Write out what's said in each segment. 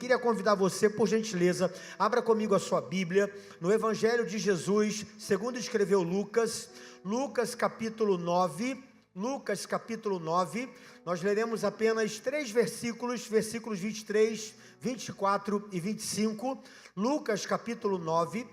queria convidar você, por gentileza, abra comigo a sua Bíblia, no Evangelho de Jesus, segundo escreveu Lucas, Lucas capítulo 9, nós leremos apenas 3 versículos, versículos 23, 24 e 25, Lucas capítulo 9,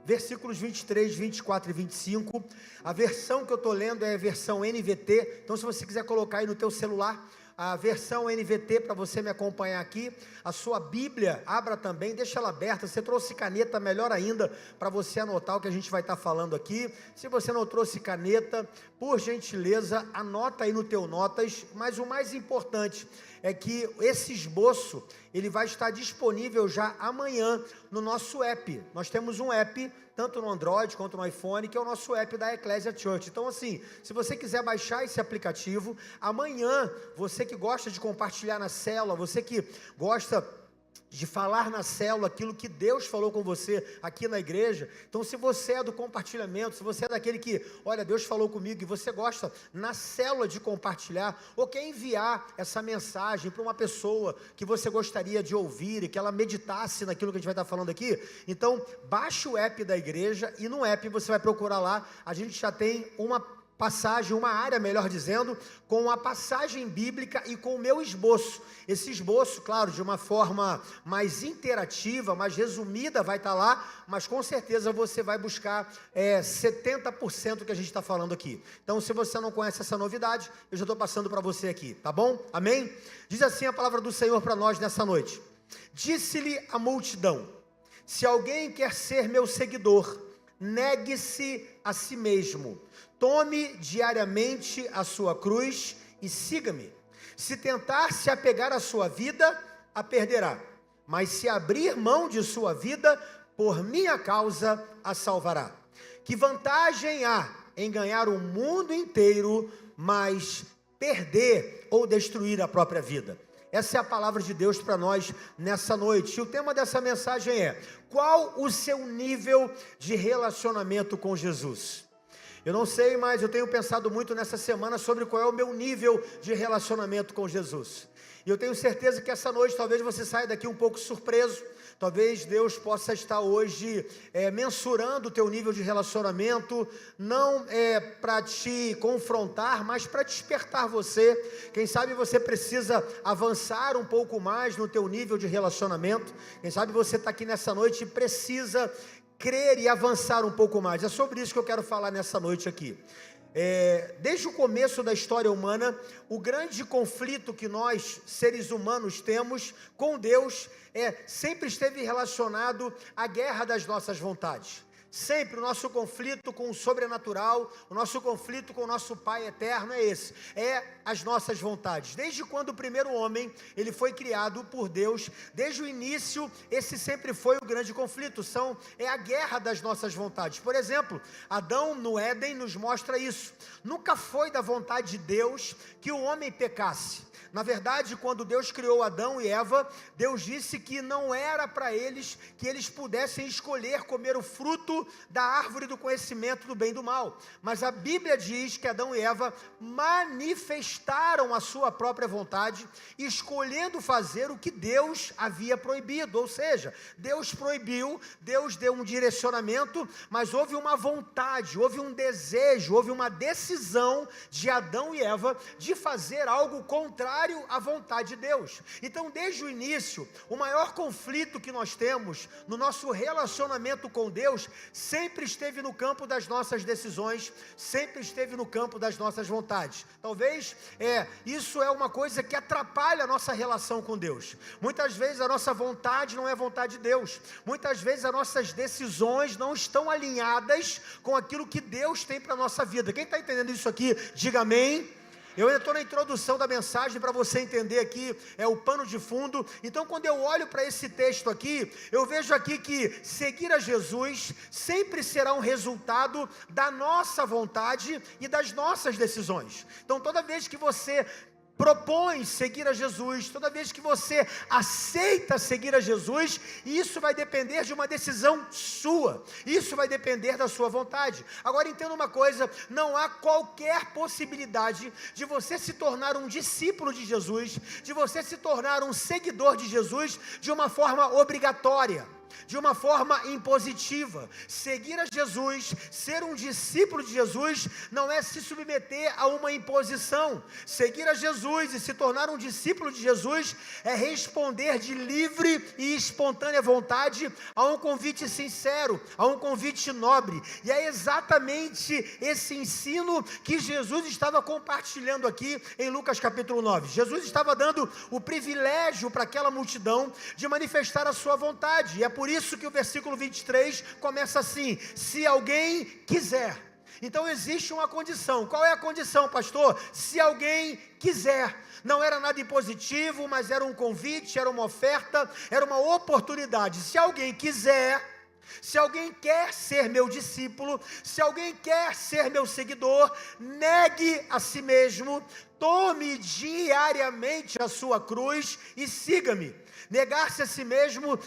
versículos 23, 24 e 25, a versão que eu estou lendo é a versão NVT, então se você quiser colocar aí no teu celular, a versão NVT para você me acompanhar aqui, a sua Bíblia, abra também, deixa ela aberta, você trouxe caneta, melhor ainda, para você anotar o que a gente vai estar falando aqui, se você não trouxe caneta, por gentileza, anota aí no teu notas, mas o mais importante é que esse esboço, ele vai estar disponível já amanhã no nosso app, nós temos um app, tanto no Android quanto no iPhone, que é o nosso app da Ecclesia Church. Então assim, se você quiser baixar esse aplicativo, amanhã, você que gosta de compartilhar na célula, você que gosta de falar na célula aquilo que Deus falou com você aqui na igreja, então se você é do compartilhamento, se você é daquele que, olha, Deus falou comigo e você gosta na célula de compartilhar, ou quer enviar essa mensagem para uma pessoa que você gostaria de ouvir e que ela meditasse naquilo que a gente vai estar falando aqui, então baixe o app da igreja e no app você vai procurar lá, a gente já tem uma passagem, uma área, melhor dizendo, com a passagem bíblica e com o meu esboço. Esse esboço, claro, de uma forma mais interativa, mais resumida, vai estar lá, mas com certeza você vai buscar 70% que a gente está falando aqui. Então, se você não conhece essa novidade, eu já estou passando para você aqui, tá bom? Amém? Diz assim a palavra do Senhor para nós nessa noite. Disse-lhe a multidão, se alguém quer ser meu seguidor, negue-se a si mesmo, tome diariamente a sua cruz e siga-me. Se tentar se apegar à sua vida, a perderá, mas se abrir mão de sua vida, por minha causa a salvará. Que vantagem há em ganhar o mundo inteiro, mas perder ou destruir a própria vida? Essa é a palavra de Deus para nós nessa noite. E o tema dessa mensagem é: qual o seu nível de relacionamento com Jesus? Eu não sei, mas eu tenho pensado muito nessa semana sobre qual é o meu nível de relacionamento com Jesus. E eu tenho certeza que essa noite talvez você saia daqui um pouco surpreso. Talvez Deus possa estar hoje mensurando o teu nível de relacionamento, não para te confrontar, mas para despertar você. Quem sabe você precisa avançar um pouco mais no teu nível de relacionamento. Quem sabe você está aqui nessa noite e precisa crer e avançar um pouco mais. É sobre isso que eu quero falar nessa noite aqui. Desde o começo da história humana, o grande conflito que nós, seres humanos, temos com Deus sempre esteve relacionado à guerra das nossas vontades. Sempre o nosso conflito com o sobrenatural, o nosso conflito com o nosso Pai eterno é esse, as nossas vontades. Desde quando o primeiro homem, ele foi criado por Deus, desde o início, esse sempre foi o grande conflito, é a guerra das nossas vontades. Por exemplo, Adão no Éden nos mostra isso, nunca foi da vontade de Deus que o homem pecasse. Na verdade, quando Deus criou Adão e Eva, Deus disse que não era para eles que eles pudessem escolher comer o fruto da árvore do conhecimento do bem e do mal. Mas a Bíblia diz que Adão e Eva manifestaram a sua própria vontade, escolhendo fazer o que Deus havia proibido. Ou seja, Deus proibiu, Deus deu um direcionamento, mas houve uma vontade, houve um desejo, houve uma decisão de Adão e Eva de fazer algo contrário à vontade de Deus. Então, desde o início, o maior conflito que nós temos no nosso relacionamento com Deus sempre esteve no campo das nossas decisões, sempre esteve no campo das nossas vontades. Talvez isso é uma coisa que atrapalha a nossa relação com Deus. Muitas vezes a nossa vontade não é vontade de Deus. Muitas vezes as nossas decisões não estão alinhadas com aquilo que Deus tem para a nossa vida. Quem está entendendo isso aqui, diga amém. Eu ainda estou na introdução da mensagem para você entender aqui, o pano de fundo. Então, quando eu olho para esse texto aqui, eu vejo aqui que seguir a Jesus sempre será um resultado da nossa vontade e das nossas decisões. Então, toda vez que você propõe seguir a Jesus, toda vez que você aceita seguir a Jesus, isso vai depender de uma decisão sua, isso vai depender da sua vontade. Agora entenda uma coisa, não há qualquer possibilidade de você se tornar um discípulo de Jesus, de você se tornar um seguidor de Jesus de uma forma obrigatória, de uma forma impositiva. Seguir a Jesus, ser um discípulo de Jesus, não é se submeter a uma imposição. Seguir a Jesus e se tornar um discípulo de Jesus é responder de livre e espontânea vontade a um convite sincero, a um convite nobre. E é exatamente esse ensino que Jesus estava compartilhando aqui em Lucas capítulo 9. Jesus estava dando o privilégio para aquela multidão de manifestar a sua vontade, e é por isso que o versículo 23 começa assim: se alguém quiser. Então existe uma condição. Qual é a condição, pastor? Se alguém quiser. Não era nada impositivo, mas era um convite, era uma oferta, era uma oportunidade. Se alguém quiser, se alguém quer ser meu discípulo, se alguém quer ser meu seguidor, negue a si mesmo, tome diariamente a sua cruz e siga-me. Negar-se a si mesmo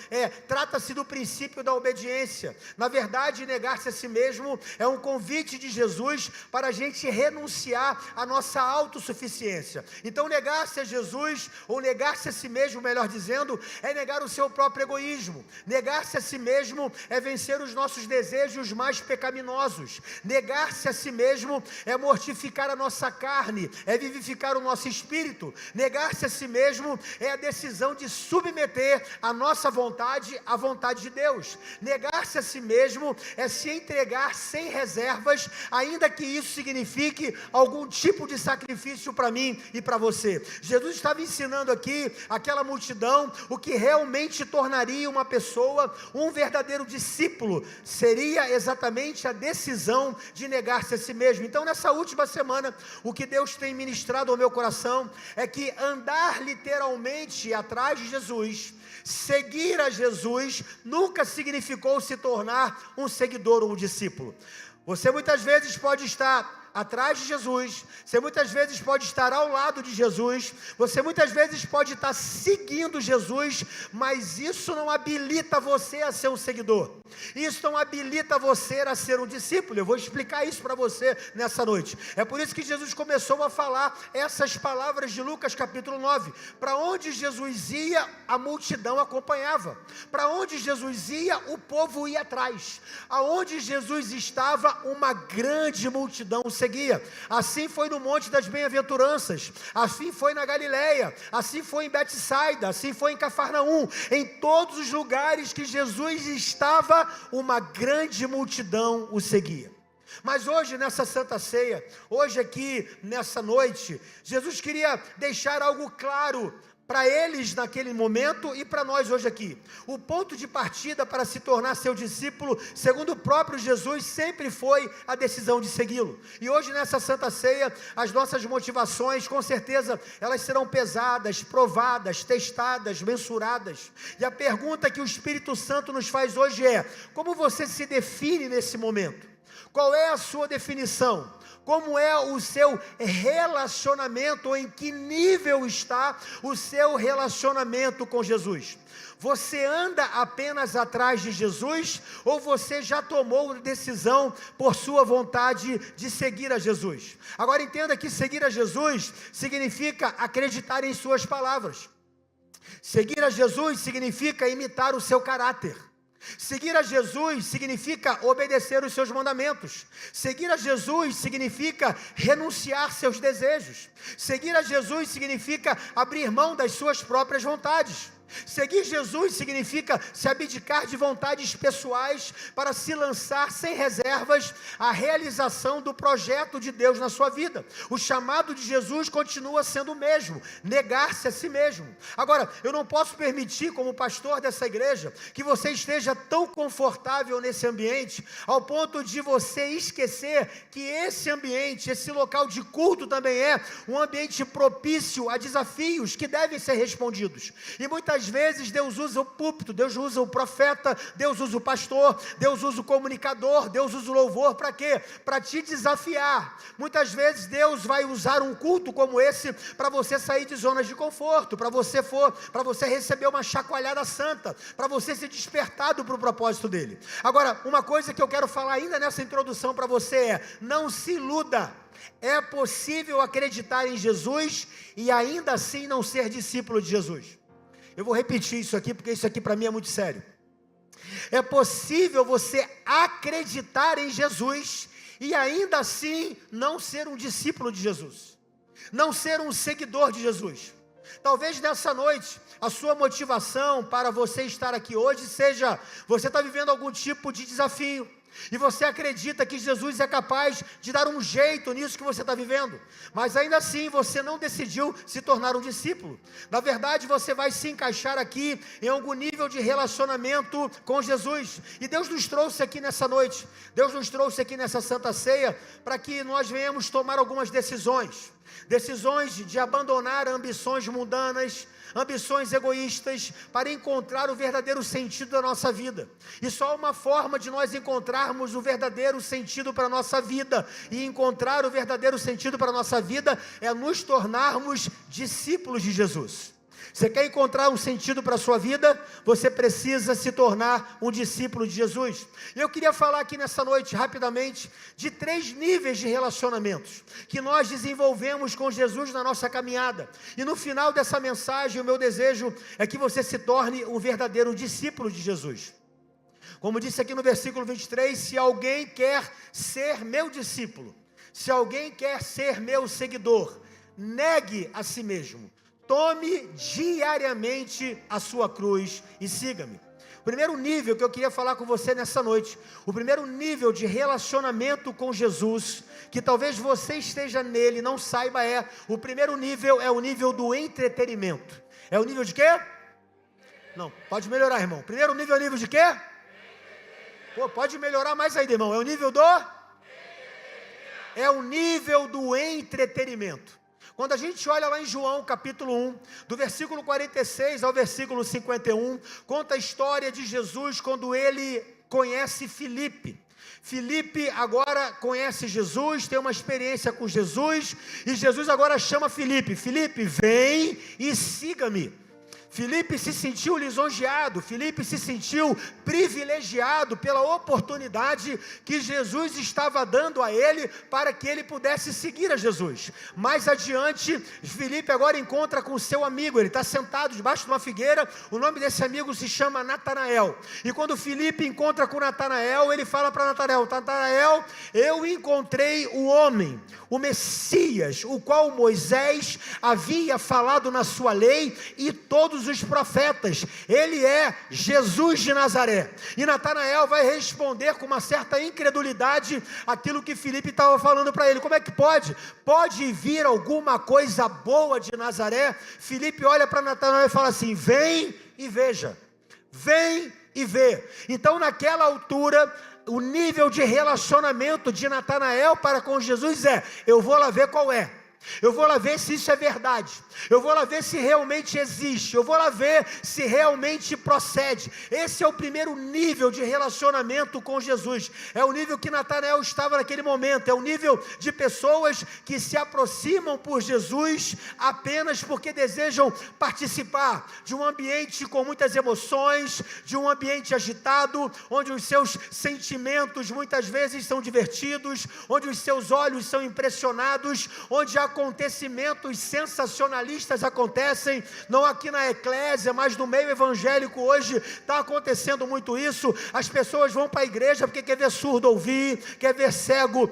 trata-se do princípio da obediência. Na verdade, negar-se a si mesmo é um convite de Jesus para a gente renunciar à nossa autossuficiência. Então, negar-se a Jesus, ou negar-se a si mesmo, melhor dizendo, é negar o seu próprio egoísmo. Negar-se a si mesmo é vencer os nossos desejos mais pecaminosos. Negar-se a si mesmo é mortificar a nossa carne, é vivificar o nosso espírito. Negar-se a si mesmo é a decisão de submeter a nossa vontade à vontade de Deus. Negar-se a si mesmo é se entregar sem reservas, ainda que isso signifique algum tipo de sacrifício para mim e para você. Jesus estava ensinando aqui aquela multidão o que realmente tornaria uma pessoa um verdadeiro discípulo, seria exatamente a decisão de negar-se a si mesmo. Então, nessa última semana, o que Deus tem ministrado ao meu coração é que andar literalmente atrás de Jesus, seguir a Jesus, nunca significou se tornar um seguidor ou um discípulo. Você muitas vezes pode estar atrás de Jesus, você muitas vezes pode estar ao lado de Jesus, você muitas vezes pode estar seguindo Jesus, mas isso não habilita você a ser um seguidor, isso não habilita você a ser um discípulo. Eu vou explicar isso para você nessa noite. É por isso que Jesus começou a falar essas palavras de Lucas capítulo 9, para onde Jesus ia, a multidão acompanhava, para onde Jesus ia, o povo ia atrás, aonde Jesus estava, uma grande multidão seguia. Assim foi no Monte das Bem-aventuranças, assim foi na Galileia, assim foi em Betsaida, assim foi em Cafarnaum. Em todos os lugares que Jesus estava, uma grande multidão o seguia. Mas hoje, nessa Santa Ceia, hoje aqui, nessa noite, Jesus queria deixar algo claro para eles naquele momento e para nós hoje aqui. O ponto de partida para se tornar seu discípulo, segundo o próprio Jesus, sempre foi a decisão de segui-lo. E hoje nessa Santa Ceia, as nossas motivações, com certeza, elas serão pesadas, provadas, testadas, mensuradas. E a pergunta que o Espírito Santo nos faz hoje é: como você se define nesse momento? Qual é a sua definição? Como é o seu relacionamento, ou em que nível está o seu relacionamento com Jesus? Você anda apenas atrás de Jesus, ou você já tomou decisão por sua vontade de seguir a Jesus? Agora entenda que seguir a Jesus significa acreditar em suas palavras. Seguir a Jesus significa imitar o seu caráter. Seguir a Jesus significa obedecer os seus mandamentos. Seguir a Jesus significa renunciar seus desejos. Seguir a Jesus significa abrir mão das suas próprias vontades. Seguir Jesus significa se abdicar de vontades pessoais para se lançar sem reservas à realização do projeto de Deus na sua vida. O chamado de Jesus continua sendo o mesmo: negar-se a si mesmo. Agora, eu não posso permitir, como pastor dessa igreja, que você esteja tão confortável nesse ambiente, ao ponto de você esquecer que esse ambiente, esse local de culto também é um ambiente propício a desafios que devem ser respondidos. E muitas muitas vezes Deus usa o púlpito, Deus usa o profeta, Deus usa o pastor, Deus usa o comunicador, Deus usa o louvor, para quê? Para te desafiar. Muitas vezes Deus vai usar um culto como esse para você sair de zonas de conforto, para você receber uma chacoalhada santa, para você ser despertado para o propósito dele. Agora, uma coisa que eu quero falar ainda nessa introdução para você é: não se iluda. É possível acreditar em Jesus e ainda assim não ser discípulo de Jesus. Eu vou repetir isso aqui, porque isso aqui para mim é muito sério. É possível você acreditar em Jesus e ainda assim não ser um discípulo de Jesus, não ser um seguidor de Jesus. Talvez nessa noite a sua motivação para você estar aqui hoje seja: você está vivendo algum tipo de desafio, e você acredita que Jesus é capaz de dar um jeito nisso que você está vivendo, mas ainda assim você não decidiu se tornar um discípulo. Na verdade, você vai se encaixar aqui em algum nível de relacionamento com Jesus, e Deus nos trouxe aqui nessa noite, Deus nos trouxe aqui nessa Santa Ceia, para que nós venhamos tomar algumas decisões de abandonar ambições mundanas, ambições egoístas, para encontrar o verdadeiro sentido da nossa vida. E só uma forma de nós encontrarmos o verdadeiro sentido para a nossa vida, e encontrar o verdadeiro sentido para a nossa vida, é nos tornarmos discípulos de Jesus. Você quer encontrar um sentido para a sua vida? Você precisa se tornar um discípulo de Jesus. E eu queria falar aqui nessa noite, rapidamente, de 3 níveis de relacionamentos que nós desenvolvemos com Jesus na nossa caminhada. E no final dessa mensagem, o meu desejo é que você se torne um verdadeiro discípulo de Jesus. Como disse aqui no versículo 23, se alguém quer ser meu discípulo, se alguém quer ser meu seguidor, negue a si mesmo. Tome diariamente a sua cruz e siga-me. O primeiro nível que eu queria falar com você nessa noite, o primeiro nível de relacionamento com Jesus, que talvez você esteja nele e não saiba, o primeiro nível é o nível do entretenimento. É o nível de quê? Não, pode melhorar, irmão. Primeiro nível é o nível de quê? Pô, pode melhorar mais ainda, irmão. É o nível do? É o nível do entretenimento. Quando a gente olha lá em João capítulo 1, do versículo 46 ao versículo 51, conta a história de Jesus quando ele conhece Filipe. Filipe agora conhece Jesus, tem uma experiência com Jesus, e Jesus agora chama Filipe: Filipe, vem e siga-me. Filipe se sentiu lisonjeado, Filipe se sentiu privilegiado pela oportunidade que Jesus estava dando a ele para que ele pudesse seguir a Jesus. Mais adiante, Filipe agora encontra com o seu amigo, ele está sentado debaixo de uma figueira, o nome desse amigo se chama Natanael, e quando Filipe encontra com Natanael, ele fala para Natanael: Natanael, eu encontrei o homem, o Messias, o qual Moisés havia falado na sua lei e todos os profetas, ele é Jesus de Nazaré. E Natanael vai responder com uma certa incredulidade aquilo que Filipe estava falando para ele: como é que pode? Pode vir alguma coisa boa de Nazaré? Filipe olha para Natanael e fala assim: vem e veja, vem e vê. Então naquela altura, o nível de relacionamento de Natanael para com Jesus é: eu vou lá ver qual é. Eu vou lá ver se isso é verdade, eu vou lá ver se realmente existe, eu vou lá ver se realmente procede. Esse é o primeiro nível de relacionamento com Jesus, é o nível que Natanael estava naquele momento, é o nível de pessoas que se aproximam por Jesus apenas porque desejam participar de um ambiente com muitas emoções, de um ambiente agitado, onde os seus sentimentos muitas vezes são divertidos, onde os seus olhos são impressionados, onde acontecimentos sensacionalistas acontecem, não aqui na eclésia, mas no meio evangélico hoje está acontecendo muito isso. As pessoas vão para a igreja porque quer ver surdo ouvir, quer ver cego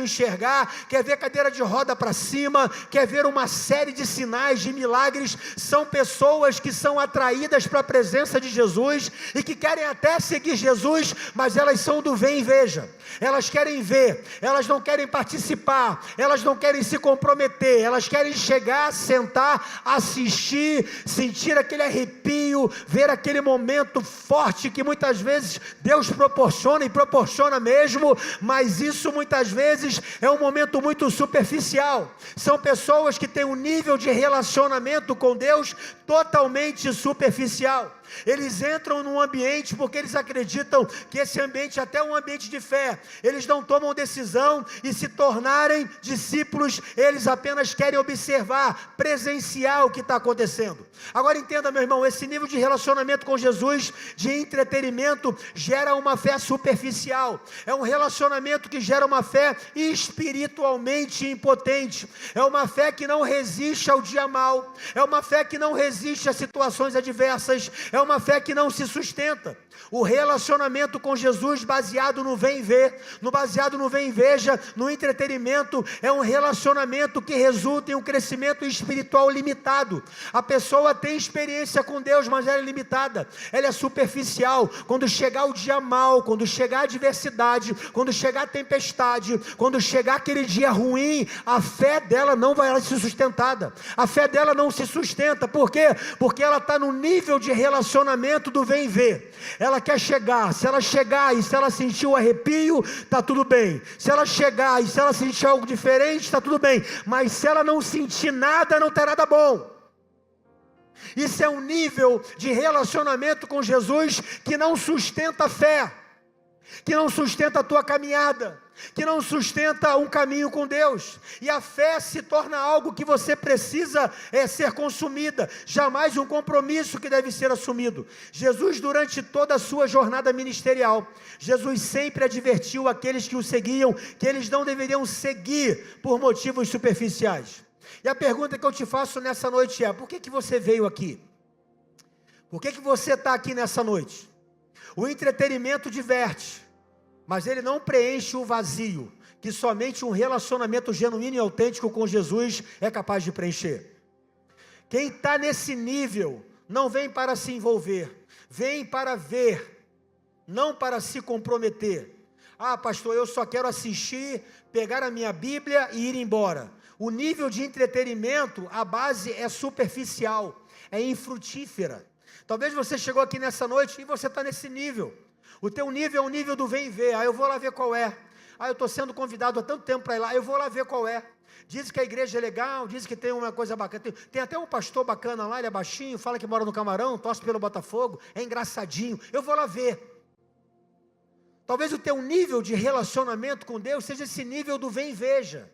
enxergar, quer ver cadeira de roda para cima, quer ver uma série de sinais, de milagres. São pessoas que são atraídas para a presença de Jesus e que querem até seguir Jesus, mas elas são do vem e veja. Elas querem ver, elas não querem participar, elas não querem se comprometer, comprometer, elas querem chegar, sentar, assistir, sentir aquele arrepio, ver aquele momento forte que muitas vezes Deus proporciona e proporciona mesmo, mas isso muitas vezes é um momento muito superficial. São pessoas que têm um nível de relacionamento com Deus totalmente superficial. Eles entram num ambiente porque eles acreditam que esse ambiente é até um ambiente de fé. Eles não tomam decisão e se tornarem discípulos, eles apenas querem observar, presenciar o que está acontecendo. Agora entenda, meu irmão, esse nível de relacionamento com Jesus, de entretenimento, gera uma fé superficial. É um relacionamento que gera uma fé espiritualmente impotente. É uma fé que não resiste ao dia mau. É uma fé que não resiste a situações adversas. É uma fé que não se sustenta. O relacionamento com Jesus baseado no vem ver, baseado no vem veja, no entretenimento, é um relacionamento que resulta em um crescimento espiritual limitado. A pessoa tem experiência com Deus, mas ela é limitada, ela é superficial. Quando chegar o dia mau, quando chegar a adversidade, quando chegar a tempestade, quando chegar aquele dia ruim, a fé dela não vai ser sustentada. A fé dela não se sustenta. Por quê? Porque ela está no nível de relacionamento do vem ver. Ela quer chegar, se ela chegar e se ela sentir o arrepio, está tudo bem. Se ela chegar e se ela sentir algo diferente, está tudo bem. Mas se ela não sentir nada, não terá nada bom. Isso é um nível de relacionamento com Jesus que não sustenta a fé, que não sustenta a tua caminhada, que não sustenta um caminho com Deus. E a fé se torna algo que você precisa ser consumida, jamais um compromisso que deve ser assumido. Jesus, durante toda a sua jornada ministerial, Jesus sempre advertiu aqueles que o seguiam, que eles não deveriam seguir por motivos superficiais. E a pergunta que eu te faço nessa noite é: por que você veio aqui? Por que você está aqui nessa noite? O entretenimento diverte, mas ele não preenche o vazio que somente um relacionamento genuíno e autêntico com Jesus é capaz de preencher. Quem está nesse nível não vem para se envolver, vem para ver, não para se comprometer. Ah, pastor, eu só quero assistir, pegar a minha Bíblia e ir embora. O nível de entretenimento, a base é superficial, é infrutífera. Talvez você chegou aqui nessa noite e você está nesse nível. O teu nível é o nível do vem ver. Ah, eu vou lá ver qual é. Ah, eu estou sendo convidado há tanto tempo para ir lá, eu vou lá ver qual é. Diz que a igreja é legal, diz que tem uma coisa bacana. Tem até um pastor bacana lá, ele é baixinho, fala que mora no Camarão, torce pelo Botafogo, é engraçadinho. Eu vou lá ver. Talvez o teu nível de relacionamento com Deus seja esse nível do vem veja.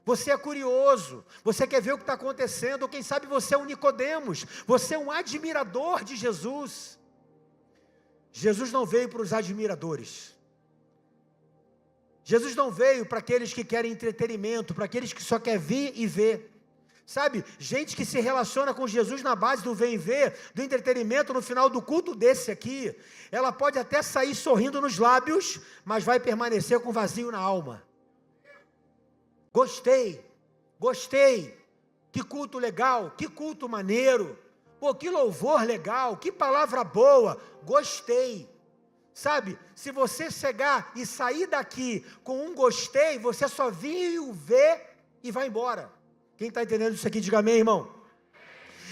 Você é curioso, você quer ver o que está acontecendo, ou quem sabe você é um Nicodemos, você é um admirador de Jesus. Jesus não veio para os admiradores. Jesus não veio para aqueles que querem entretenimento, para aqueles que só querem vir e ver. Sabe, gente que se relaciona com Jesus na base do vem ver, do entretenimento, no final do culto desse aqui, ela pode até sair sorrindo nos lábios, mas vai permanecer com vazio na alma. Gostei, que culto legal, que culto maneiro, pô, que louvor legal, que palavra boa, gostei. Sabe, se você chegar e sair daqui com um gostei, você só viu ver e vai embora. Quem está entendendo isso aqui, diga amém, irmão.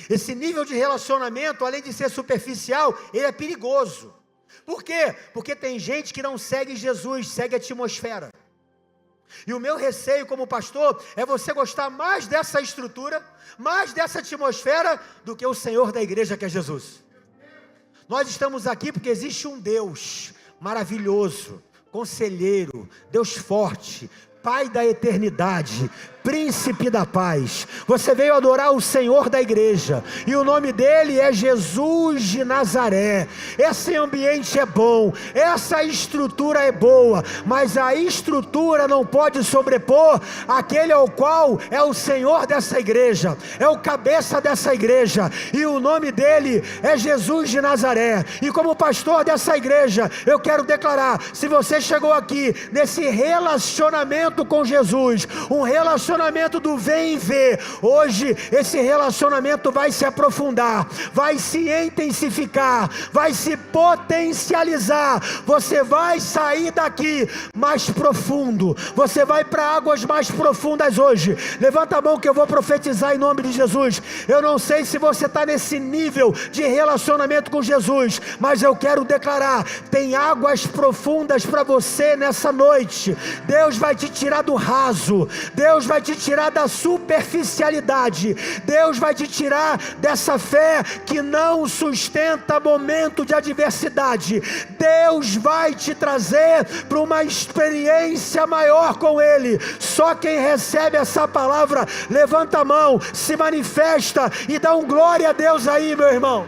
Esse nível de relacionamento, além de ser superficial, ele é perigoso. Por quê? Porque tem gente que não segue Jesus, segue a atmosfera. E o meu receio como pastor é você gostar mais dessa estrutura, mais dessa atmosfera, do que o Senhor da igreja, que é Jesus. Nós estamos aqui porque existe um Deus maravilhoso, conselheiro, Deus forte, Pai da eternidade, Príncipe da paz. Você veio adorar o Senhor da igreja, e o nome dele é Jesus de Nazaré. Esse ambiente é bom, essa estrutura é boa, mas a estrutura não pode sobrepor aquele ao qual é o Senhor dessa igreja, é o cabeça dessa igreja, e o nome dele é Jesus de Nazaré. E como pastor dessa igreja, eu quero declarar: se você chegou aqui nesse relacionamento relacionamento com Jesus, um relacionamento do vem e vê. Hoje esse relacionamento vai se aprofundar, vai se intensificar, vai se potencializar. Você vai sair daqui mais profundo, você vai para águas mais profundas hoje. Levanta a mão que eu vou profetizar em nome de Jesus. Eu não sei se você está nesse nível de relacionamento com Jesus, mas eu quero declarar: tem águas profundas para você nessa noite. Deus vai te tirar do raso, Deus vai te tirar da superficialidade, Deus vai te tirar dessa fé que não sustenta momento de adversidade. Deus vai te trazer para uma experiência maior com Ele. Só quem recebe essa palavra, levanta a mão, se manifesta e dá um glória a Deus aí, meu irmão.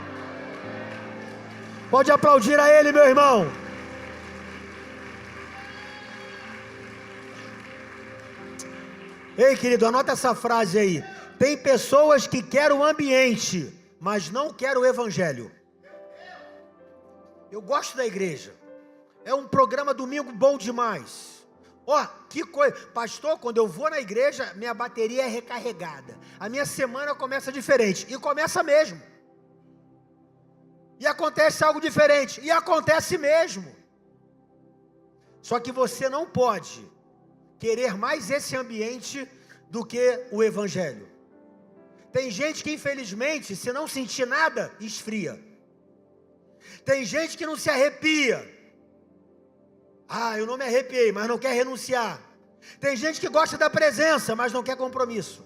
Pode aplaudir a Ele, meu irmão. Ei, querido, anota essa frase aí. Tem pessoas que querem o ambiente, mas não querem o evangelho. Eu gosto da igreja. É um programa domingo bom demais. Ó, que coisa. Pastor, quando eu vou na igreja, minha bateria é recarregada. A minha semana começa diferente. E começa mesmo. E acontece algo diferente. E acontece mesmo. Só que você não pode querer mais esse ambiente do que o evangelho. Tem gente que infelizmente, se não sentir nada, esfria. Tem gente que não se arrepia. Ah, eu não me arrepiei, mas não quer renunciar. Tem gente que gosta da presença, mas não quer compromisso.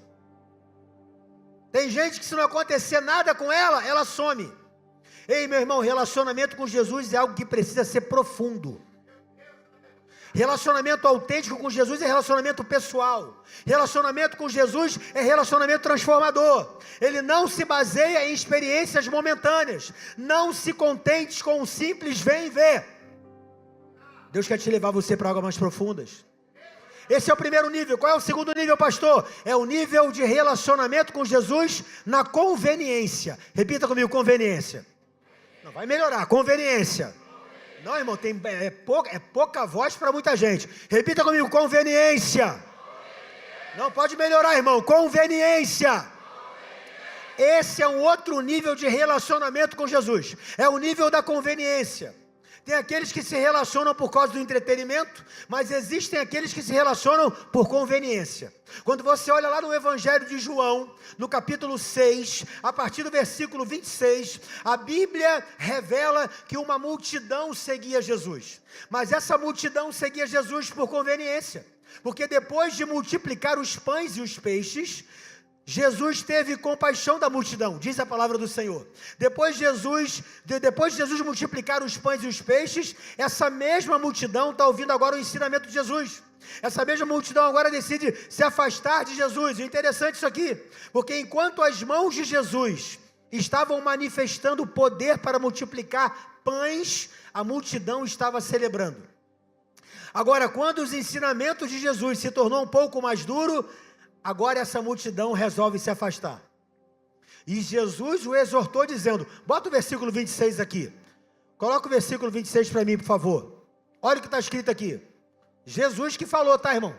Tem gente que se não acontecer nada com ela, ela some. Ei, meu irmão, relacionamento com Jesus é algo que precisa ser profundo. Relacionamento autêntico com Jesus é relacionamento pessoal. Relacionamento com Jesus é relacionamento transformador. Ele não se baseia em experiências momentâneas. Não se contente com um simples vem e vê. Deus quer te levar você para águas mais profundas. Esse é o primeiro nível. Qual é o segundo nível, pastor? É o nível de relacionamento com Jesus na conveniência. Repita comigo, conveniência. Não, vai melhorar, conveniência. Não, irmão, é pouca voz para muita gente. Repita comigo, conveniência. Não, pode melhorar, irmão, conveniência. Esse é um outro nível de relacionamento com Jesus. É o nível da conveniência. Tem aqueles que se relacionam por causa do entretenimento, mas existem aqueles que se relacionam por conveniência. Quando você olha lá no Evangelho de João, no capítulo 6, a partir do versículo 26, a Bíblia revela que uma multidão seguia Jesus. Mas essa multidão seguia Jesus por conveniência, porque depois de multiplicar os pães e os peixes, Jesus teve compaixão da multidão, diz a palavra do Senhor. Depois de Jesus multiplicar os pães e os peixes, essa mesma multidão está ouvindo agora o ensinamento de Jesus. Essa mesma multidão agora decide se afastar de Jesus. E é interessante isso aqui, porque enquanto as mãos de Jesus estavam manifestando poder para multiplicar pães, a multidão estava celebrando. Agora, quando os ensinamentos de Jesus se tornou um pouco mais duro, agora essa multidão resolve se afastar. E Jesus o exortou dizendo, bota o versículo 26 aqui. Coloca o versículo 26 para mim, por favor. Olha o que está escrito aqui. Jesus que falou, tá, irmão?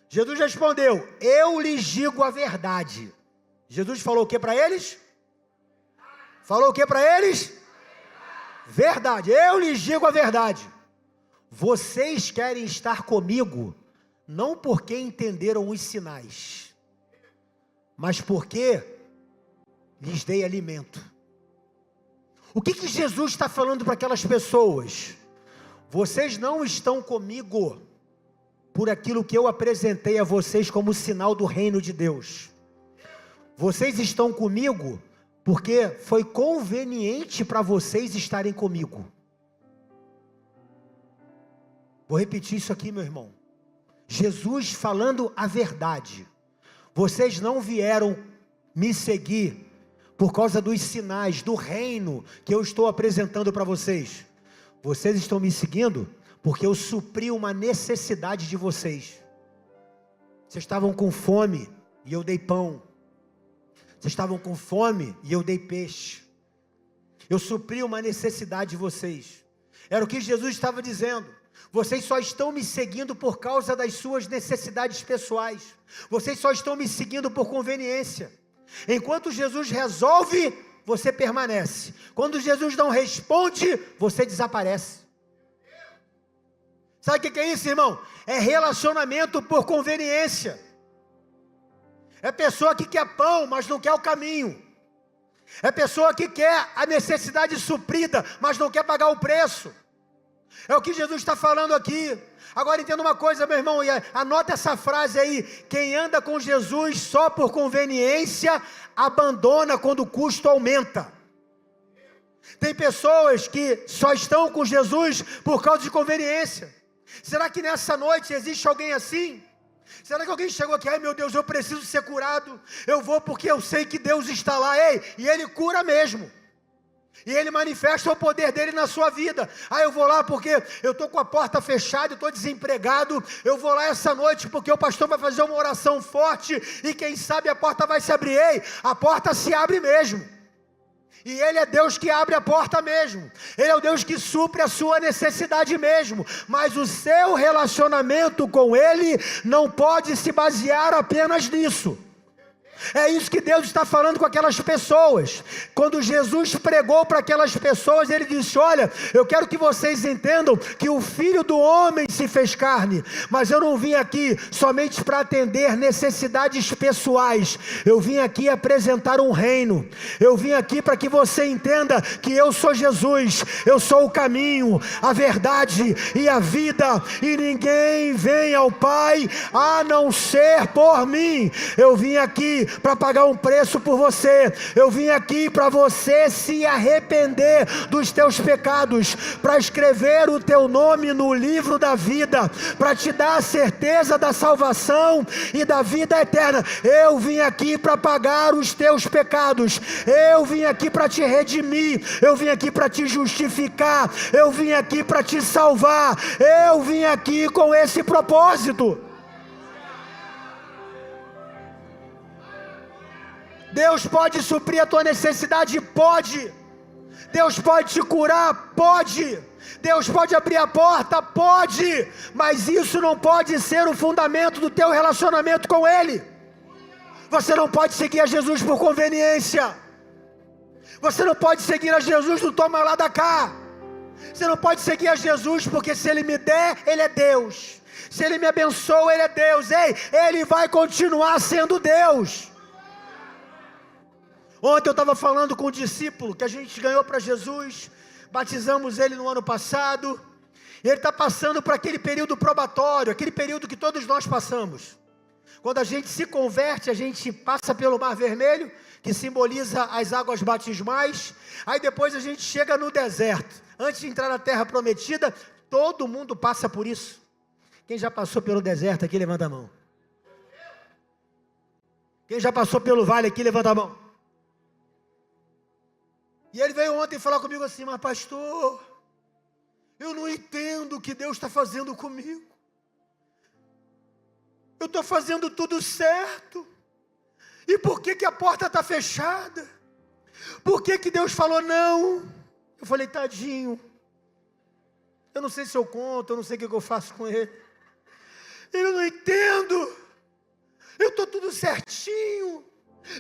Jesus respondeu, eu lhes digo a verdade. Jesus falou o que para eles? Falou o que para eles? Verdade, eu lhes digo a verdade. Vocês querem estar comigo, não porque entenderam os sinais, mas porque lhes dei alimento. O que Jesus está falando para aquelas pessoas? Vocês não estão comigo por aquilo que eu apresentei a vocês como sinal do reino de Deus. Vocês estão comigo porque foi conveniente para vocês estarem comigo. Vou repetir isso aqui, meu irmão. Jesus falando a verdade. Vocês não vieram me seguir por causa dos sinais do reino que eu estou apresentando para vocês. Vocês estão me seguindo porque eu supri uma necessidade de vocês. Vocês estavam com fome e eu dei pão. Vocês estavam com fome e eu dei peixe. Eu supri uma necessidade de vocês. Era o que Jesus estava dizendo. Vocês só estão me seguindo por causa das suas necessidades pessoais. Vocês só estão me seguindo por conveniência. Enquanto Jesus resolve, você permanece. Quando Jesus não responde, você desaparece. Sabe o que é isso, irmão? É relacionamento por conveniência. É pessoa que quer pão, mas não quer o caminho. É pessoa que quer a necessidade suprida, mas não quer pagar o preço. É o que Jesus está falando aqui. Agora entenda uma coisa, meu irmão, e anota essa frase aí: quem anda com Jesus só por conveniência, abandona quando o custo aumenta. Tem pessoas que só estão com Jesus por causa de conveniência. Será que nessa noite existe alguém assim? Será que alguém chegou aqui, ai meu Deus, eu preciso ser curado, eu vou porque eu sei que Deus está lá, e Ele cura mesmo, e Ele manifesta o poder dEle na sua vida. Eu vou lá porque eu estou com a porta fechada, eu estou desempregado, eu vou lá essa noite porque o pastor vai fazer uma oração forte, e quem sabe a porta vai se abrir. A porta se abre mesmo. E Ele é Deus que abre a porta mesmo. Ele é o Deus que supre a sua necessidade mesmo. Mas o seu relacionamento com Ele não pode se basear apenas nisso. É isso que Deus está falando com aquelas pessoas. Quando Jesus pregou para aquelas pessoas, Ele disse: olha, eu quero que vocês entendam que o Filho do Homem se fez carne, mas eu não vim aqui somente para atender necessidades pessoais. Eu vim aqui apresentar um reino. Eu vim aqui para que você entenda que eu sou Jesus. Eu sou o caminho, a verdade e a vida, e ninguém vem ao Pai a não ser por mim. Eu vim aqui para pagar um preço por você. Eu vim aqui para você se arrepender dos teus pecados, para escrever o teu nome no livro da vida, para te dar a certeza da salvação e da vida eterna. Eu vim aqui para pagar os teus pecados. Eu vim aqui para te redimir. Eu vim aqui para te justificar. Eu vim aqui para te salvar. Eu vim aqui com esse propósito. Deus pode suprir a tua necessidade? Pode. Deus pode te curar? Pode. Deus pode abrir a porta? Pode. Mas isso não pode ser o fundamento do teu relacionamento com Ele. Você não pode seguir a Jesus por conveniência. Você não pode seguir a Jesus no toma lá da cá. Você não pode seguir a Jesus porque se Ele me der, Ele é Deus. Se Ele me abençoa, Ele é Deus. Ele vai continuar sendo Deus. Ontem eu estava falando com um discípulo que a gente ganhou para Jesus, batizamos ele no ano passado, e ele está passando por aquele período probatório, aquele período que todos nós passamos. Quando a gente se converte, a gente passa pelo Mar Vermelho, que simboliza as águas batismais, aí depois a gente chega no deserto. Antes de entrar na terra prometida, todo mundo passa por isso. Quem já passou pelo deserto aqui, levanta a mão. Quem já passou pelo vale aqui, levanta a mão. E ele veio ontem falar comigo assim: mas pastor, eu não entendo o que Deus está fazendo comigo. Eu estou fazendo tudo certo. E por que a porta está fechada? Por que Deus falou não? Eu falei: tadinho, eu não sei se eu conto, eu não sei o que eu faço com ele. Eu não entendo. Eu estou tudo certinho.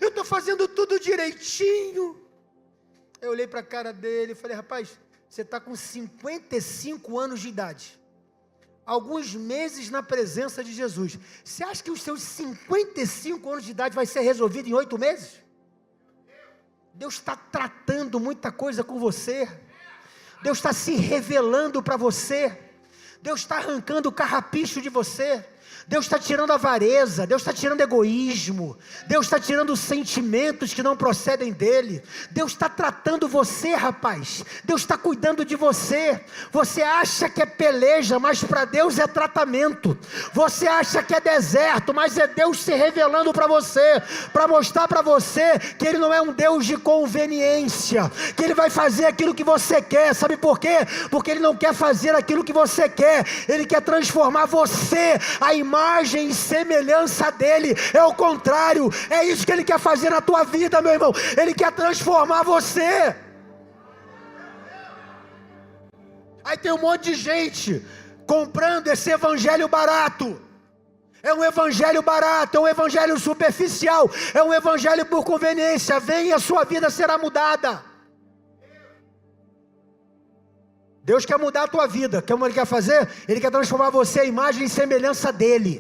Eu estou fazendo tudo direitinho. Eu olhei para a cara dele e falei: rapaz, você está com 55 anos de idade, alguns meses na presença de Jesus. Você acha que os seus 55 anos de idade vai ser resolvido em 8 meses? Deus está tratando muita coisa com você. Deus está se revelando para você. Deus está arrancando o carrapicho de você. Deus está tirando a avareza, Deus está tirando egoísmo, Deus está tirando os sentimentos que não procedem dEle. Deus está tratando você, rapaz. Deus está cuidando de você. Você acha que é peleja, mas para Deus é tratamento. Você acha que é deserto, mas é Deus se revelando para você, para mostrar para você que Ele não é um Deus de conveniência, que Ele vai fazer aquilo que você quer. Sabe por quê? Porque Ele não quer fazer aquilo que você quer. Ele quer transformar você a imagem e semelhança dEle. É o contrário. É isso que Ele quer fazer na tua vida, meu irmão. Ele quer transformar você. Aí tem um monte de gente comprando esse evangelho barato. É um evangelho barato, é um evangelho superficial, é um evangelho por conveniência. Vem e a sua vida será mudada. Deus quer mudar a tua vida. Como Ele quer fazer? Ele quer transformar você à imagem e semelhança dEle.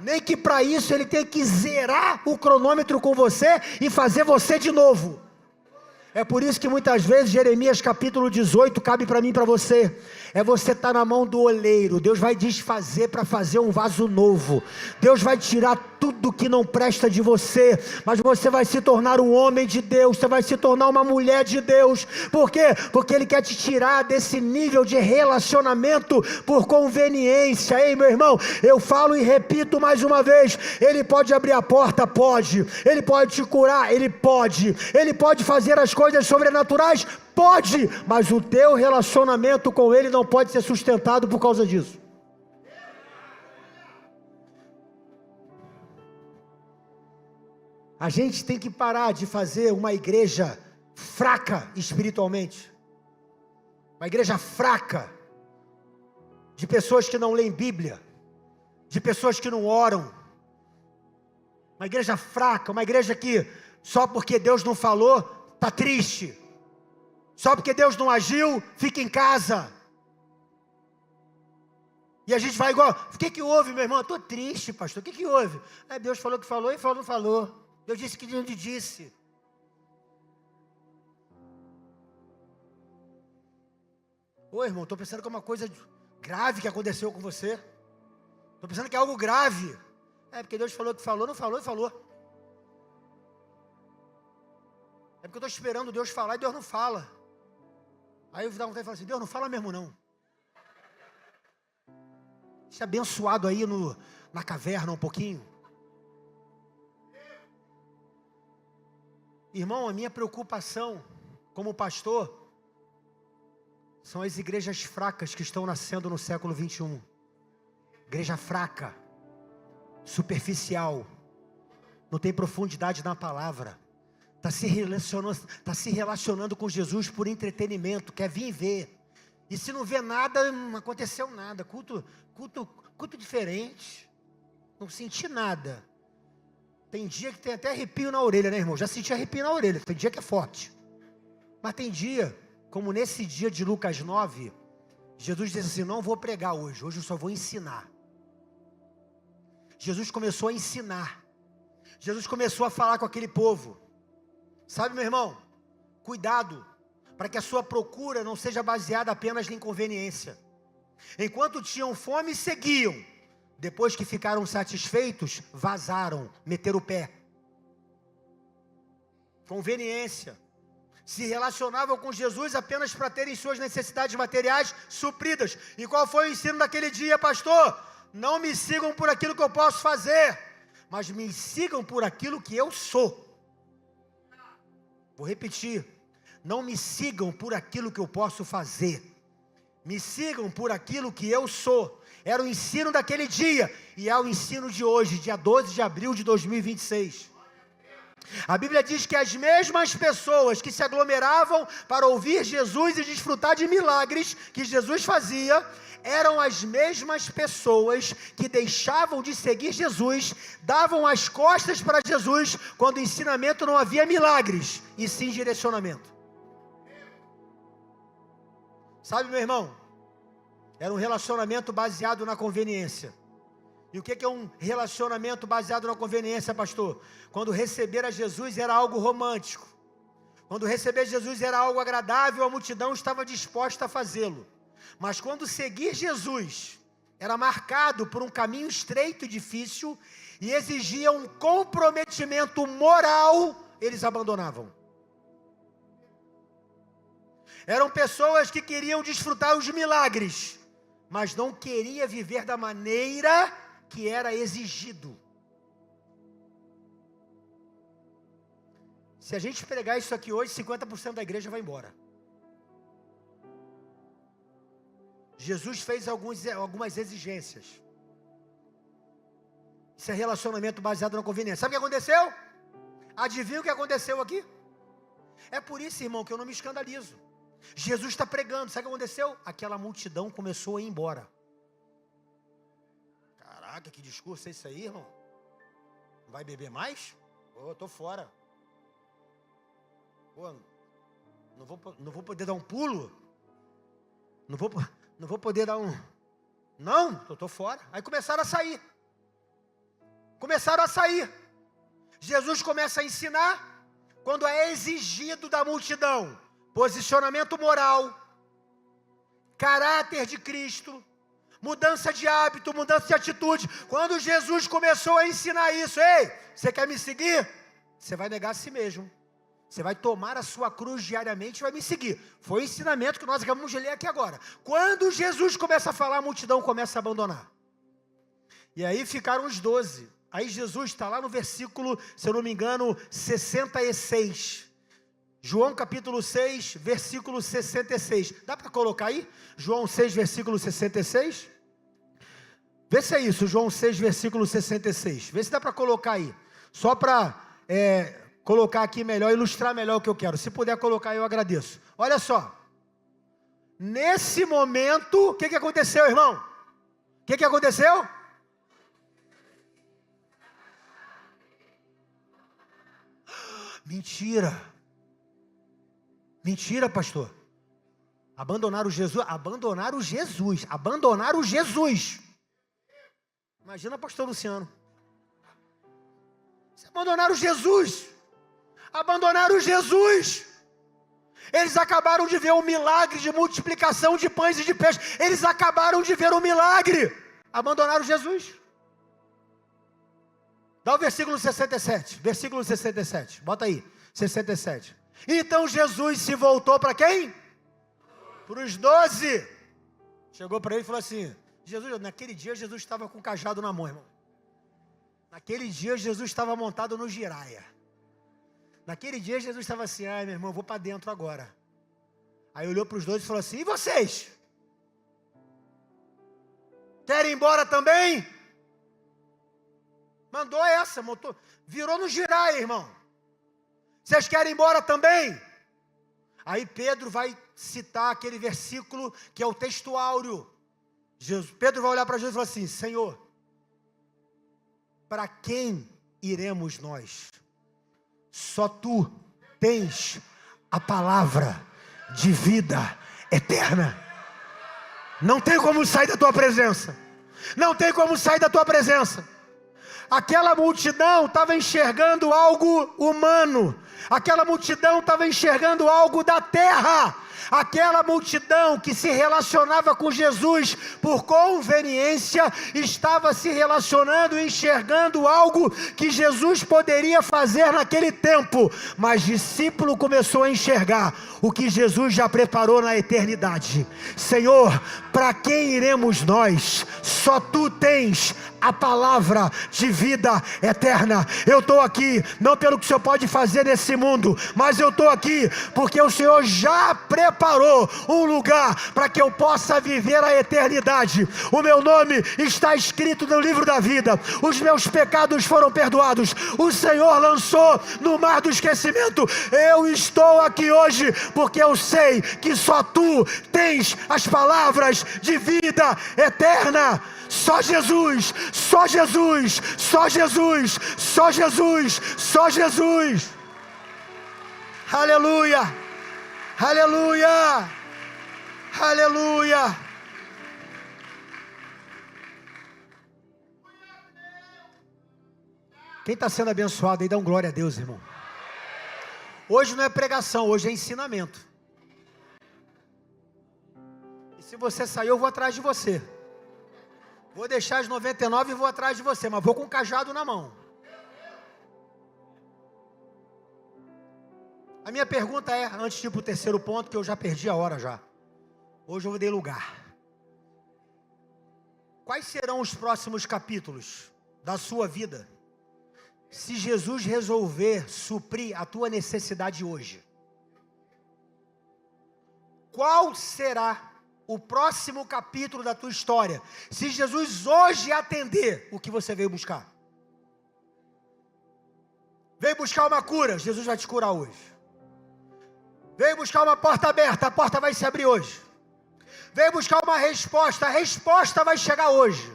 Nem que para isso Ele tem que zerar o cronômetro com você e fazer você de novo. É por isso que muitas vezes Jeremias capítulo 18 cabe para mim e para você. É você estar na mão do oleiro. Deus vai desfazer para fazer um vaso novo. Deus vai tirar tudo que não presta de você. Mas você vai se tornar um homem de Deus. Você vai se tornar uma mulher de Deus. Por quê? Porque Ele quer te tirar desse nível de relacionamento por conveniência. Ei, meu irmão, eu falo e repito mais uma vez. Ele pode abrir a porta? Pode. Ele pode te curar? Ele pode. Ele pode fazer as coisas sobrenaturais? Pode, mas o teu relacionamento com Ele não pode ser sustentado por causa disso. A gente tem que parar de fazer uma igreja fraca espiritualmente, uma igreja fraca, de pessoas que não leem Bíblia, de pessoas que não oram, uma igreja fraca, uma igreja que só porque Deus não falou, está triste. Só porque Deus não agiu, fica em casa. E a gente vai igual, o que houve, meu irmão? Eu estou triste, pastor, o que houve? Deus falou que falou e falou não falou. Deus disse que não disse. Ô irmão, estou pensando que é uma coisa grave que aconteceu com você. Estou pensando que é algo grave. Porque Deus falou que falou, não falou e falou. É porque eu estou esperando Deus falar e Deus não fala. Aí eu dá vontade de falar assim, Deus não fala mesmo não. Deixa abençoado aí na caverna um pouquinho. Irmão, a minha preocupação como pastor são as igrejas fracas que estão nascendo no século 21. Igreja fraca, superficial, não tem profundidade na palavra. Está se relacionando com Jesus por entretenimento, quer vir ver. E se não vê nada, não aconteceu nada. Culto diferente. Não senti nada. Tem dia que tem até arrepio na orelha, né, irmão? Já senti arrepio na orelha, tem dia que é forte. Mas tem dia, como nesse dia de Lucas 9, Jesus disse assim, não vou pregar hoje eu só vou ensinar. Jesus começou a ensinar. Jesus começou a falar com aquele povo. Sabe, meu irmão, cuidado, para que a sua procura não seja baseada apenas na inconveniência. Enquanto tinham fome, seguiam. Depois que ficaram satisfeitos, vazaram, meteram o pé. Conveniência. Se relacionavam com Jesus apenas para terem suas necessidades materiais supridas. E qual foi o ensino daquele dia, pastor? Não me sigam por aquilo que eu posso fazer, mas me sigam por aquilo que eu sou. Vou repetir, não me sigam por aquilo que eu posso fazer, me sigam por aquilo que eu sou. Era o ensino daquele dia, e é o ensino de hoje, dia 12 de abril de 2026. A Bíblia diz que as mesmas pessoas que se aglomeravam para ouvir Jesus e desfrutar de milagres que Jesus fazia, eram as mesmas pessoas que deixavam de seguir Jesus, davam as costas para Jesus, quando o ensinamento não havia milagres, e sim direcionamento. Sabe, meu irmão, era um relacionamento baseado na conveniência. E o que é um relacionamento baseado na conveniência, pastor? Quando receber a Jesus era algo romântico, quando receber Jesus era algo agradável, a multidão estava disposta a fazê-lo. Mas quando seguir Jesus era marcado por um caminho estreito e difícil, e exigia um comprometimento moral, eles abandonavam. Eram pessoas que queriam desfrutar os milagres, mas não queriam viver da maneira que era exigido. Se a gente pregar isso aqui hoje, 50% da igreja vai embora. Jesus fez algumas exigências. Isso é relacionamento baseado na conveniência. Sabe o que aconteceu? Adivinha o que aconteceu aqui? É por isso, irmão, que eu não me escandalizo. Jesus está pregando, sabe o que aconteceu? Aquela multidão começou a ir embora. Caraca, que discurso é esse aí, irmão? Não vai beber mais? Pô, tô fora. Pô, não vou poder dar um pulo? Não vou poder dar um... Não, eu tô fora. Aí começaram a sair. Jesus começa a ensinar quando é exigido da multidão. Posicionamento moral, caráter de Cristo, mudança de hábito, mudança de atitude. Quando Jesus começou a ensinar isso, ei, você quer me seguir? Você vai negar a si mesmo. Você vai tomar a sua cruz diariamente e vai me seguir. Foi o ensinamento que nós acabamos de ler aqui agora. Quando Jesus começa a falar, a multidão começa a abandonar. E aí ficaram os 12. Aí Jesus está lá no versículo, se eu não me engano, 66. João capítulo 6, versículo 66. Dá para colocar aí? João 6, versículo 66. Vê se é isso, João 6, versículo 66. Vê se dá para colocar aí. Só para colocar aqui melhor, ilustrar melhor o que eu quero. Se puder colocar, eu agradeço. Olha só. Nesse momento, o que aconteceu, irmão? O que aconteceu? Mentira. Mentira, pastor. Abandonaram Jesus. Imagina, pastor Luciano. Abandonaram Jesus. Eles acabaram de ver o milagre de multiplicação de pães e de peixes. Eles acabaram de ver o milagre. Abandonaram Jesus. Dá o versículo 67. Versículo 67. Bota aí. 67. Então Jesus se voltou para quem? Para os 12. Chegou para ele e falou assim: Jesus, naquele dia Jesus estava com o cajado na mão, irmão. Naquele dia Jesus estava montado no giraia. Naquele dia Jesus estava assim: ai, meu irmão, eu vou para dentro agora. Aí olhou para os 12 e falou assim: e vocês? Querem ir embora também? Mandou essa, virou no giraia, irmão. Vocês querem ir embora também? Aí Pedro vai citar aquele versículo que é o texto áureo. Pedro vai olhar para Jesus e falar assim: Senhor, para quem iremos nós? Só tu tens a palavra de vida eterna. Não tem como sair da tua presença. Aquela multidão estava enxergando algo humano. Aquela multidão estava enxergando algo da terra. Aquela multidão que se relacionava com Jesus por conveniência, estava se relacionando e enxergando algo que Jesus poderia fazer naquele tempo. Mas discípulo começou a enxergar o que Jesus já preparou na eternidade. Senhor, para quem iremos nós? Só tu tens a palavra de vida eterna. Eu estou aqui, não pelo que o Senhor pode fazer nesse mundo, mas eu estou aqui porque o Senhor já preparou um lugar para que eu possa viver a eternidade. O meu nome está escrito no livro da vida, os meus pecados foram perdoados, o Senhor lançou no mar do esquecimento. Eu estou aqui hoje porque eu sei que só tu tens as palavras de vida eterna. Só Jesus, só Jesus, só Jesus, só Jesus, só Jesus. Aleluia, aleluia, aleluia. Quem está sendo abençoado aí, dá um glória a Deus, irmão. Hoje não é pregação, hoje é ensinamento. E se você sair, eu vou atrás de você. Vou deixar as 99 e vou atrás de você, mas vou com o cajado na mão. A minha pergunta é, antes de ir para o terceiro ponto, que eu já perdi a hora já. Hoje eu dei lugar. Quais serão os próximos capítulos da sua vida, se Jesus resolver suprir a tua necessidade hoje? Qual será o próximo capítulo da tua história, se Jesus hoje atender o que você veio buscar? Veio buscar uma cura, Jesus vai te curar hoje. Veio buscar uma porta aberta, a porta vai se abrir hoje. Veio buscar uma resposta, a resposta vai chegar hoje.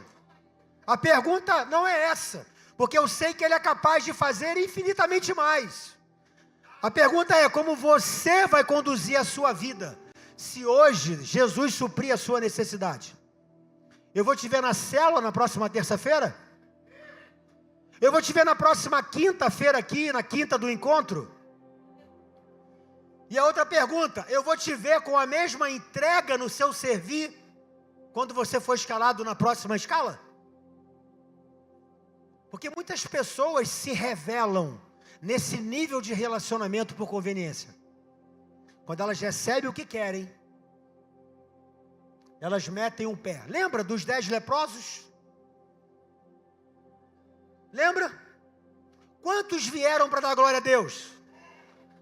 A pergunta não é essa, porque eu sei que Ele é capaz de fazer infinitamente mais. A pergunta é como você vai conduzir a sua vida, se hoje Jesus suprir a sua necessidade. Eu vou te ver na célula na próxima terça-feira? Eu vou te ver na próxima quinta-feira aqui, na quinta do encontro? E a outra pergunta, eu vou te ver com a mesma entrega no seu servir, quando você for escalado na próxima escala? Porque muitas pessoas se revelam nesse nível de relacionamento por conveniência. Quando elas recebem o que querem, elas metem o pé. Lembra dos 10 leprosos? Lembra? Quantos vieram para dar glória a Deus?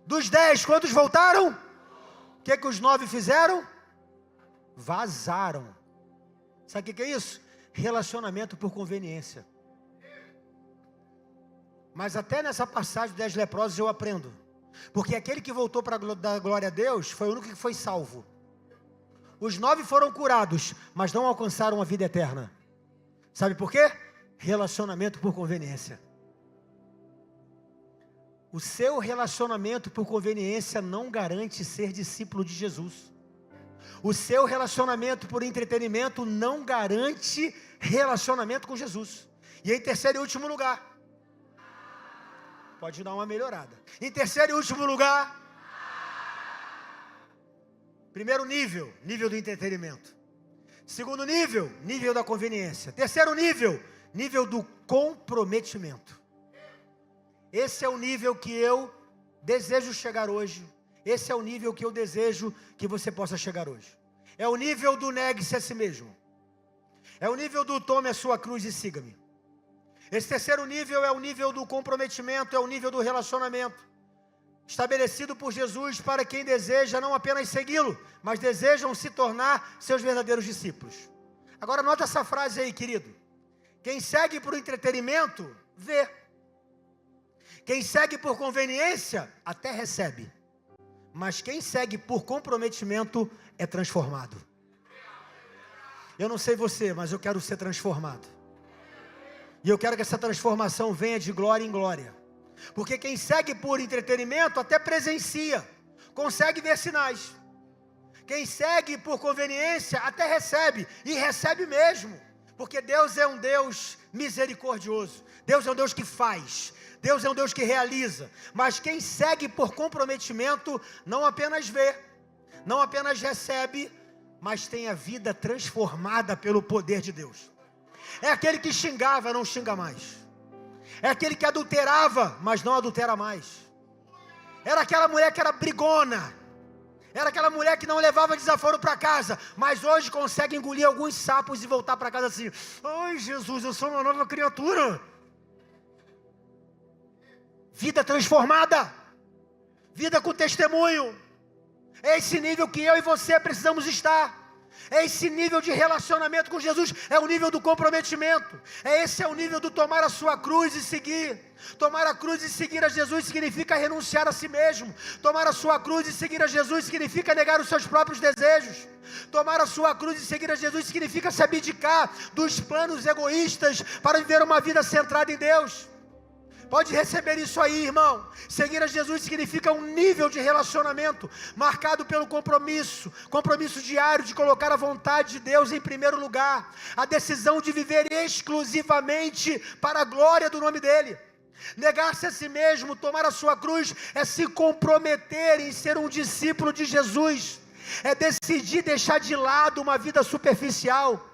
Dos 10, quantos voltaram? O que os 9 fizeram? Vazaram. Sabe o que é isso? Relacionamento por conveniência. Mas até nessa passagem dos 10 leprosos eu aprendo. Porque aquele que voltou para dar glória a Deus foi o único que foi salvo. Os 9 foram curados, mas não alcançaram a vida eterna. Sabe por quê? Relacionamento por conveniência. O seu relacionamento por conveniência não garante ser discípulo de Jesus. O seu relacionamento por entretenimento não garante relacionamento com Jesus. E em terceiro e último lugar, pode dar uma melhorada. Em terceiro e último lugar, primeiro nível, nível do entretenimento. Segundo nível, nível da conveniência. Terceiro nível, nível do comprometimento. Esse é o nível que eu desejo chegar hoje. Esse é o nível que eu desejo que você possa chegar hoje. É o nível do negue-se a si mesmo. É o nível do tome a sua cruz e siga-me. Esse terceiro nível é o nível do comprometimento, é o nível do relacionamento. Estabelecido por Jesus para quem deseja não apenas segui-lo, mas desejam se tornar seus verdadeiros discípulos. Agora nota essa frase aí, querido. Quem segue por entretenimento, vê. Quem segue por conveniência, até recebe. Mas quem segue por comprometimento, é transformado. Eu não sei você, mas eu quero ser transformado. E eu quero que essa transformação venha de glória em glória. Porque quem segue por entretenimento até presencia, consegue ver sinais. Quem segue por conveniência até recebe, e recebe mesmo. Porque Deus é um Deus misericordioso. Deus é um Deus que faz. Deus é um Deus que realiza. Mas quem segue por comprometimento não apenas vê, não apenas recebe, mas tem a vida transformada pelo poder de Deus. É aquele que xingava, não xinga mais. É aquele que adulterava, mas não adultera mais. Era aquela mulher que era brigona. Era aquela mulher que não levava desaforo para casa, mas hoje consegue engolir alguns sapos e voltar para casa assim: ai Jesus, eu sou uma nova criatura. Vida transformada. Vida com testemunho. É esse nível que eu e você precisamos estar. É esse nível de relacionamento com Jesus, é o nível do comprometimento. Esse é o nível do tomar a sua cruz e seguir. Tomar a cruz e seguir a Jesus significa renunciar a si mesmo. Tomar a sua cruz e seguir a Jesus significa negar os seus próprios desejos. Tomar a sua cruz e seguir a Jesus significa se abdicar dos planos egoístas para viver uma vida centrada em Deus. Pode receber isso aí, irmão. Seguir a Jesus significa um nível de relacionamento marcado pelo compromisso diário de colocar a vontade de Deus em primeiro lugar, a decisão de viver exclusivamente para a glória do nome dEle. Negar-se a si mesmo, tomar a sua cruz, é se comprometer em ser um discípulo de Jesus, é decidir deixar de lado uma vida superficial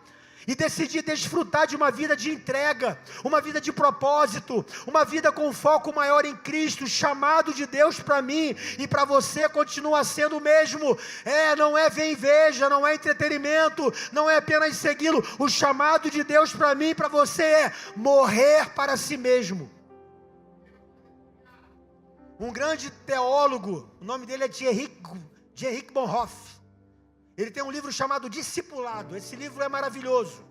e decidir desfrutar de uma vida de entrega, uma vida de propósito, uma vida com foco maior em Cristo. Chamado de Deus para mim e para você continua sendo o mesmo. Não é ver inveja, não é entretenimento, não é apenas segui-lo. O chamado de Deus para mim e para você é morrer para si mesmo. Um grande teólogo, o nome dele é Dietrich Bonhoeffer. Ele tem um livro chamado Discipulado. Esse livro é maravilhoso.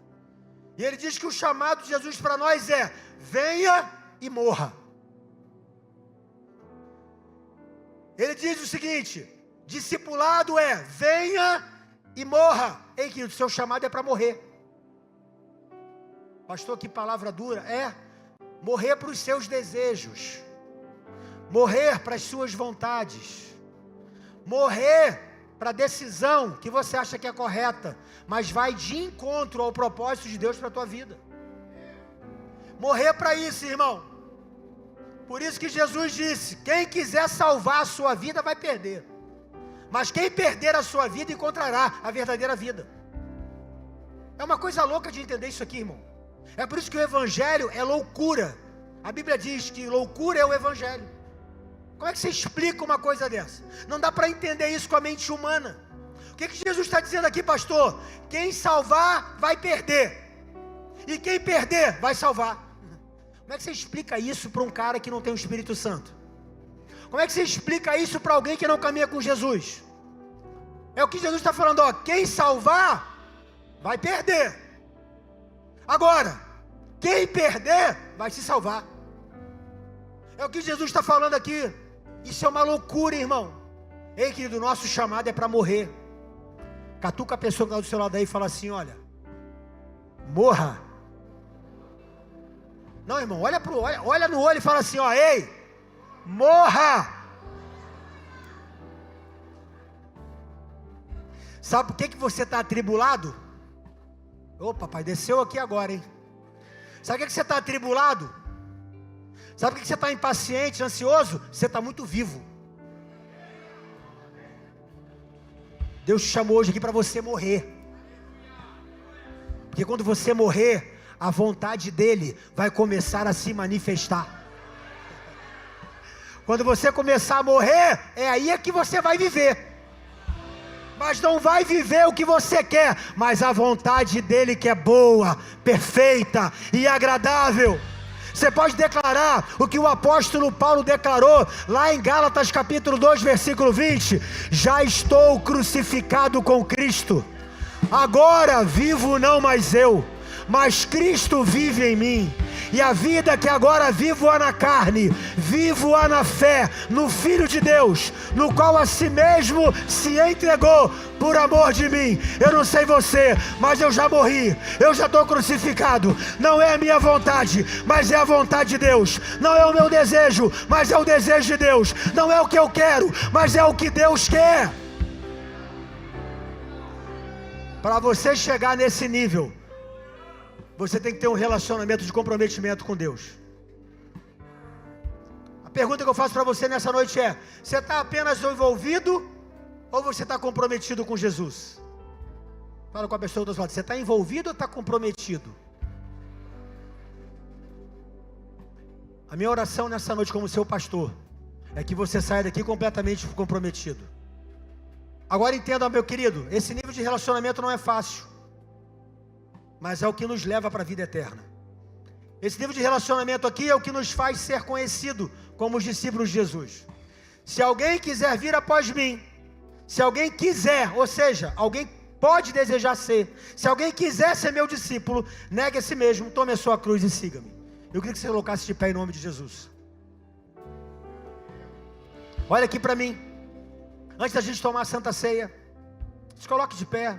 E ele diz que o chamado de Jesus para nós é: venha e morra. Ele diz o seguinte: Discipulado é: venha e morra. Ei, querido, seu chamado é para morrer. Pastor, que palavra dura. É morrer para os seus desejos, morrer para as suas vontades, morrer para a decisão que você acha que é correta, mas vai de encontro ao propósito de Deus para a tua vida. Morrer para isso, irmão. Por isso que Jesus disse: quem quiser salvar a sua vida vai perder, mas quem perder a sua vida encontrará a verdadeira vida. É uma coisa louca de entender isso aqui, irmão. É por isso que o evangelho é loucura. A Bíblia diz que loucura é o evangelho. Como é que você explica uma coisa dessa? Não dá para entender isso com a mente humana. O que Jesus está dizendo aqui, pastor? Quem salvar vai perder, e quem perder vai salvar. Como é que você explica isso para um cara que não tem o Espírito Santo? Como é que você explica isso para alguém que não caminha com Jesus? É o que Jesus está falando, ó: quem salvar vai perder. Agora, quem perder vai se salvar. É o que Jesus está falando aqui. Isso é uma loucura, irmão. Ei, querido, nosso chamado é para morrer. Catuca a pessoa que está do seu lado aí e fala assim: olha, morra. Não, irmão, olha no olho e fala assim: ó, ei, morra. Sabe por que você está atribulado? Ô, papai, desceu aqui agora, hein? Sabe por que você está atribulado? Sabe por que você está impaciente, ansioso? Você está muito vivo. Deus te chamou hoje aqui para você morrer. Porque quando você morrer, a vontade dele vai começar a se manifestar. Quando você começar a morrer, é aí que você vai viver. Mas não vai viver o que você quer, mas a vontade dele que é boa, perfeita e agradável. Você pode declarar o que o apóstolo Paulo declarou lá em Gálatas capítulo 2, versículo 20: já estou crucificado com Cristo, agora vivo não mais eu, mas Cristo vive em mim. E a vida que agora vivo-a na carne, vivo-a na fé, no Filho de Deus, no qual a si mesmo se entregou por amor de mim. Eu não sei você, mas eu já morri, eu já estou crucificado. Não é a minha vontade, mas é a vontade de Deus. Não é o meu desejo, mas é o desejo de Deus. Não é o que eu quero, mas é o que Deus quer. Para você chegar nesse nível, você tem que ter um relacionamento de comprometimento com Deus. A pergunta que eu faço para você nessa noite é: você está apenas envolvido ou você está comprometido com Jesus? Fala com a pessoa do outro lado: você está envolvido ou está comprometido? A minha oração nessa noite como seu pastor é que você saia daqui completamente comprometido. Agora entenda, meu querido, esse nível de relacionamento não é fácil, mas é o que nos leva para a vida eterna. Esse nível de relacionamento aqui é o que nos faz ser conhecido como os discípulos de Jesus. Se alguém quiser vir após mim, se alguém quiser, ou seja, alguém pode desejar ser, se alguém quiser ser meu discípulo, negue a si mesmo, tome a sua cruz e siga-me. Eu queria que você colocasse de pé em nome de Jesus. Olha aqui para mim. Antes da gente tomar a Santa Ceia, se coloque de pé.